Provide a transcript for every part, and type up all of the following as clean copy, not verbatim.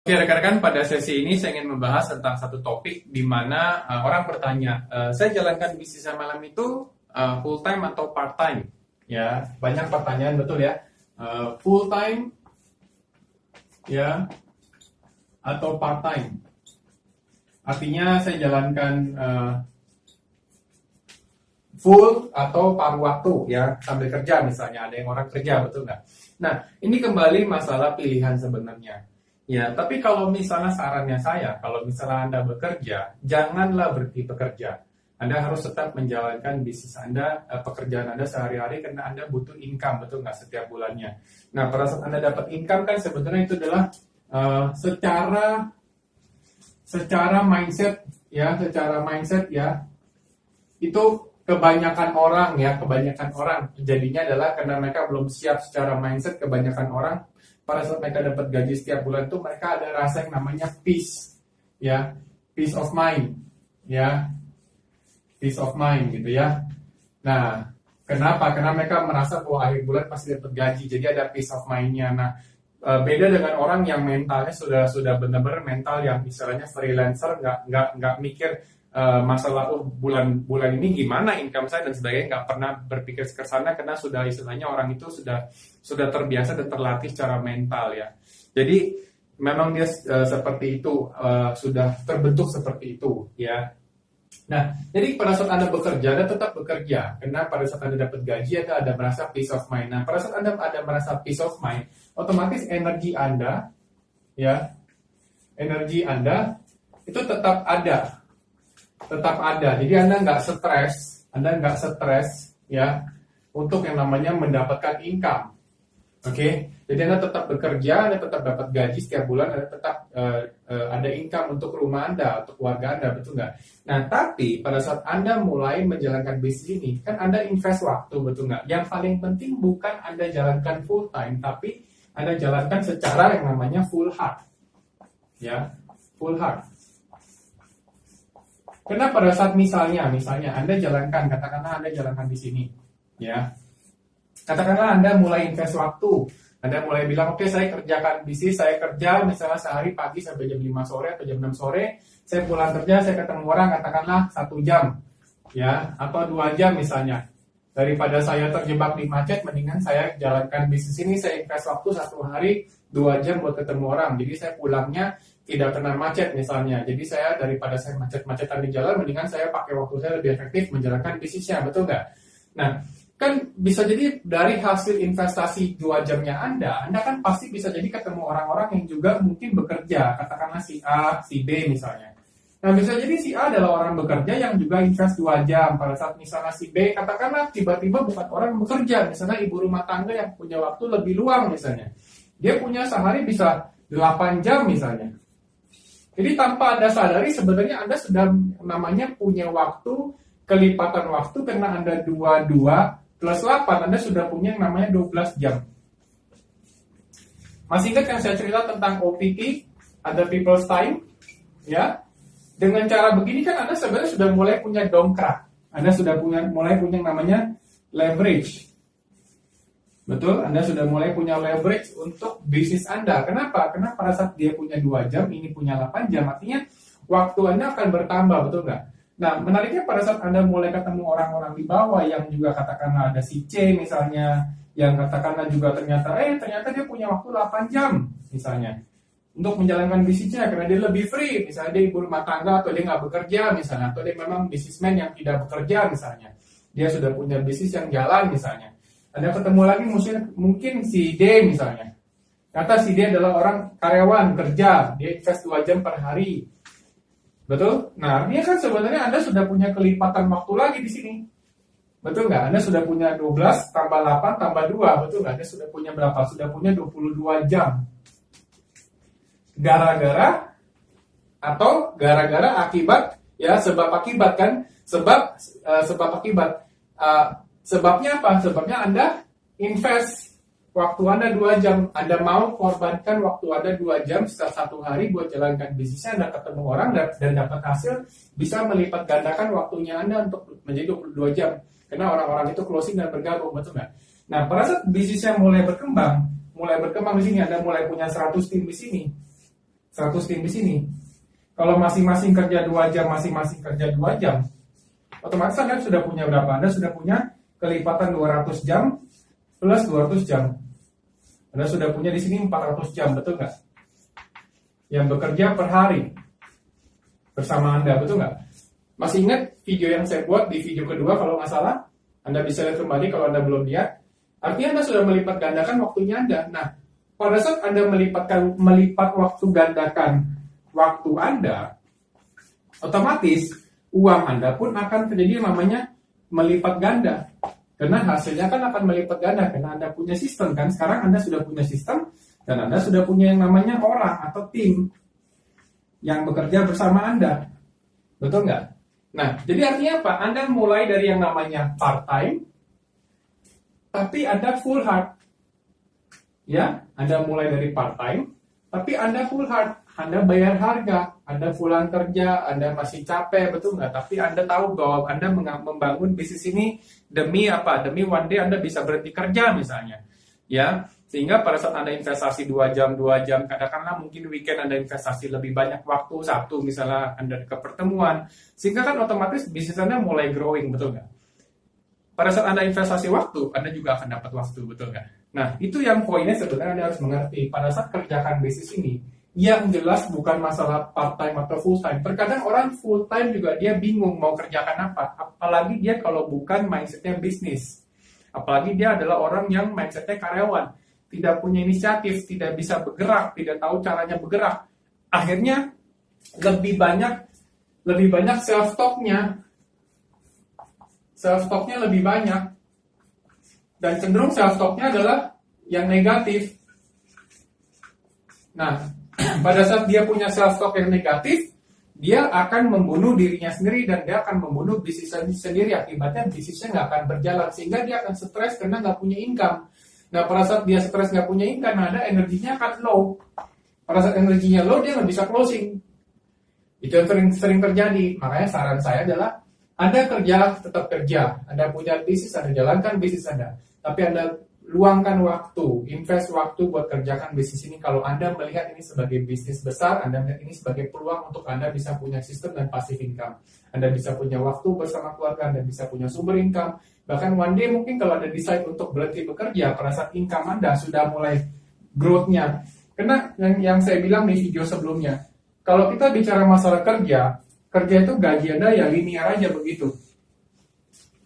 Oke, rekan-rekan, pada sesi ini saya ingin membahas tentang satu topik di mana orang bertanya, saya jalankan bisnis saya malam itu full time atau part time? Ya, banyak pertanyaan, betul ya. Full time ya atau part time? Artinya saya jalankan full atau paruh waktu ya, sambil kerja misalnya, ada yang orang kerja, betul nggak? Nah, ini kembali masalah pilihan sebenarnya. Ya, tapi kalau misalnya sarannya saya, kalau misalnya Anda bekerja, janganlah berhenti bekerja. Anda harus tetap menjalankan bisnis Anda, pekerjaan Anda sehari-hari karena Anda butuh income, betul nggak, setiap bulannya. Nah, pada saat Anda dapat income kan sebenarnya itu adalah secara mindset ya, itu kebanyakan orang jadinya adalah karena mereka belum siap secara mindset. Kebanyakan orang pada saat mereka dapat gaji setiap bulan tuh mereka ada rasa yang namanya peace of mind gitu ya. Nah, kenapa? Karena mereka merasa bahwa akhir bulan pasti dapat gaji, jadi ada peace of mind-nya. Nah, beda dengan orang yang mentalnya sudah benar-benar mental yang istilahnya freelancer, nggak mikir masalah bulan ini gimana income saya dan sebagainya, nggak pernah berpikir ke sana karena sudah istilahnya orang itu sudah terbiasa dan terlatih secara mental ya. Jadi memang dia seperti itu, sudah terbentuk seperti itu ya. Nah, jadi pada saat Anda bekerja, Anda tetap bekerja karena pada saat Anda dapat gaji ada merasa peace of mind. Nah, pada saat Anda ada merasa peace of mind, otomatis energi Anda itu tetap ada. Jadi Anda nggak stres ya untuk yang namanya mendapatkan income. Oke, jadi Anda tetap bekerja, Anda tetap dapat gaji setiap bulan, Anda tetap ada income untuk rumah Anda, untuk keluarga Anda, betul nggak? Nah, tapi pada saat Anda mulai menjalankan bisnis ini, kan Anda invest waktu, betul nggak? Yang paling penting bukan Anda jalankan full time, tapi Anda jalankan secara yang namanya full heart, ya, full heart. Karena pada saat misalnya Anda jalankan, katakanlah Anda jalankan di sini, ya. Katakanlah Anda mulai invest waktu, Anda mulai bilang, oke, saya kerjakan bisnis, saya kerja misalnya sehari pagi sampai jam 5 sore atau jam 6 sore, saya pulang kerja, saya ketemu orang, katakanlah 1 jam, ya, atau 2 jam misalnya. Daripada saya terjebak di macet, mendingan saya jalankan bisnis ini, saya invest waktu 1 hari, 2 jam buat ketemu orang, jadi saya pulangnya tidak kena macet misalnya. Jadi saya daripada saya macet-macetan di jalan, mendingan saya pakai waktu saya lebih efektif menjalankan bisnisnya, betul nggak? Nah, kan bisa jadi dari hasil investasi 2 jamnya Anda kan pasti bisa jadi ketemu orang-orang yang juga mungkin bekerja, katakanlah si A, si B misalnya. Nah, bisa jadi si A adalah orang bekerja yang juga invest 2 jam. Pada saat misalnya si B, katakanlah tiba-tiba bukan orang bekerja, misalnya ibu rumah tangga yang punya waktu lebih luang misalnya. Dia punya sehari bisa 8 jam misalnya. Jadi tanpa Anda sadari sebenarnya Anda sudah namanya punya waktu, kelipatan waktu karena Anda 22 plus 8, Anda sudah punya yang namanya 12 jam. Masih ingat yang saya cerita tentang OPT, Other People's Time? Ya, dengan cara begini kan Anda sebenarnya sudah mulai punya dongkrak. Anda sudah mulai punya yang namanya leverage. Betul, Anda sudah mulai punya leverage untuk bisnis Anda. Kenapa? Karena pada saat dia punya 2 jam, ini punya 8 jam, artinya waktu Anda akan bertambah, betul nggak? Nah, menariknya pada saat Anda mulai ketemu orang-orang di bawah yang juga katakanlah ada si C misalnya, yang katakanlah juga ternyata dia punya waktu 8 jam misalnya untuk menjalankan bisnisnya karena dia lebih free, misalnya dia ibu rumah tangga atau dia nggak bekerja misalnya, atau dia memang bisnismen yang tidak bekerja misalnya, dia sudah punya bisnis yang jalan misalnya. Anda ketemu lagi mungkin si D misalnya. Kata si D adalah orang karyawan kerja, dia invest 2 jam per hari. Betul? Nah, ini kan sebenarnya Anda sudah punya kelipatan waktu lagi di sini. Betul nggak? Anda sudah punya 12 tambah 8 tambah 2, betul nggak? Anda sudah punya berapa? Sudah punya 22 jam. Gara-gara akibat, ya, sebab akibat kan? Sebab akibat. Sebabnya apa? Sebabnya Anda invest waktu Anda 2 jam. Anda mau korbankan waktu Anda 2 jam setelah 1 hari buat jalankan bisnisnya, Anda ketemu orang dan dapat hasil, bisa melipat gandakan waktunya Anda untuk menjadi 22 jam. Karena orang-orang itu closing dan bergabung, betul nggak? Nah, pada saat bisnisnya mulai berkembang di sini, Anda mulai punya 100 tim di sini. 100 tim di sini. Kalau masing-masing kerja 2 jam, masing-masing kerja 2 jam, otomatis Anda sudah punya berapa? Anda sudah punya kelipatan 200 jam plus 200 jam. Anda sudah punya di sini 400 jam, betul nggak? Yang bekerja per hari bersama Anda, betul nggak? Masih ingat video yang saya buat di video kedua kalau nggak salah? Anda bisa lihat kembali kalau Anda belum lihat. Artinya Anda sudah melipat gandakan waktunya Anda. Nah, pada saat Anda melipat waktu gandakan waktu Anda, otomatis uang Anda pun akan terjadi namanya melipat ganda. Karena hasilnya kan akan melipat ganda, karena Anda punya sistem kan. Sekarang Anda sudah punya sistem, dan Anda sudah punya yang namanya orang atau tim yang bekerja bersama Anda. Betul nggak? Nah, jadi artinya apa? Anda mulai dari yang namanya part-time, tapi Anda full hard. Ya, Anda mulai dari part-time, tapi Anda full hard. Anda bayar harga, Anda pulang kerja, Anda masih capek, betul nggak? Tapi Anda tahu bahwa Anda membangun bisnis ini demi apa? Demi one day Anda bisa berhenti kerja misalnya. Ya, sehingga pada saat Anda investasi 2 jam, katakanlah mungkin weekend Anda investasi lebih banyak waktu, Sabtu misalnya Anda ke pertemuan, sehingga kan otomatis bisnis Anda mulai growing, betul nggak? Pada saat Anda investasi waktu, Anda juga akan dapat waktu, betul nggak? Nah, itu yang poinnya sebenarnya Anda harus mengerti. Pada saat kerjakan bisnis ini, yang jelas bukan masalah part-time atau full-time. Terkadang orang full-time juga dia bingung mau kerjakan apa. Apalagi dia kalau bukan mindsetnya bisnis. Apalagi dia adalah orang yang mindsetnya karyawan. Tidak punya inisiatif, tidak bisa bergerak, tidak tahu caranya bergerak. Akhirnya lebih banyak self-talk-nya. Self-talk-nya lebih banyak. Dan cenderung self-talk-nya adalah yang negatif. Nah, pada saat dia punya self-talk yang negatif, dia akan membunuh dirinya sendiri dan dia akan membunuh bisnisnya sendiri. Akibatnya bisnisnya nggak akan berjalan, sehingga dia akan stres karena nggak punya income. Nah, pada saat dia stres nggak punya income, ada energinya akan low. Pada saat energinya low, dia nggak bisa closing. Itu yang sering terjadi. Makanya saran saya adalah Anda kerja, tetap kerja. Anda punya bisnis, Anda jalankan bisnis Anda. Tapi Anda luangkan waktu, invest waktu buat kerjakan bisnis ini. Kalau Anda melihat ini sebagai bisnis besar, Anda melihat ini sebagai peluang untuk Anda bisa punya sistem dan passive income. Anda bisa punya waktu bersama keluarga, Anda bisa punya sumber income. Bahkan one day mungkin kalau Anda decide untuk berhenti bekerja, pada saat income Anda sudah mulai growth-nya. Karena yang saya bilang di video sebelumnya, kalau kita bicara masalah kerja itu gaji Anda ya linear aja begitu.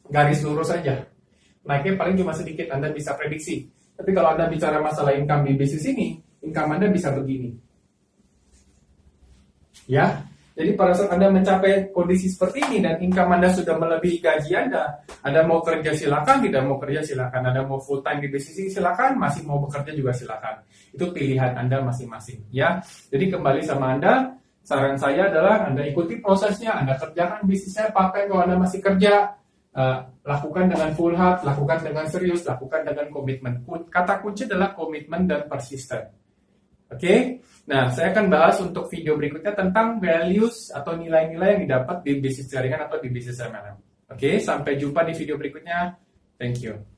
Garis lurus aja. Naiknya paling cuma sedikit, Anda bisa prediksi. Tapi kalau Anda bicara masalah income di bisnis ini, income Anda bisa begini. Ya, jadi pada saat Anda mencapai kondisi seperti ini dan income Anda sudah melebihi gaji Anda mau kerja silakan, tidak mau kerja silakan. Anda mau full time di bisnis ini silakan, masih mau bekerja juga silakan. Itu pilihan Anda masing-masing. Ya, jadi kembali sama Anda, saran saya adalah Anda ikuti prosesnya, Anda kerjakan bisnisnya, pakai kalau Anda masih kerja. Lakukan dengan full heart, lakukan dengan serius, lakukan dengan komitmen. Kata kunci adalah komitmen dan persisten. Oke? Nah, saya akan bahas untuk video berikutnya tentang values atau nilai-nilai yang didapat di bisnis jaringan atau di bisnis MLM. Oke, sampai jumpa di video berikutnya. Thank you.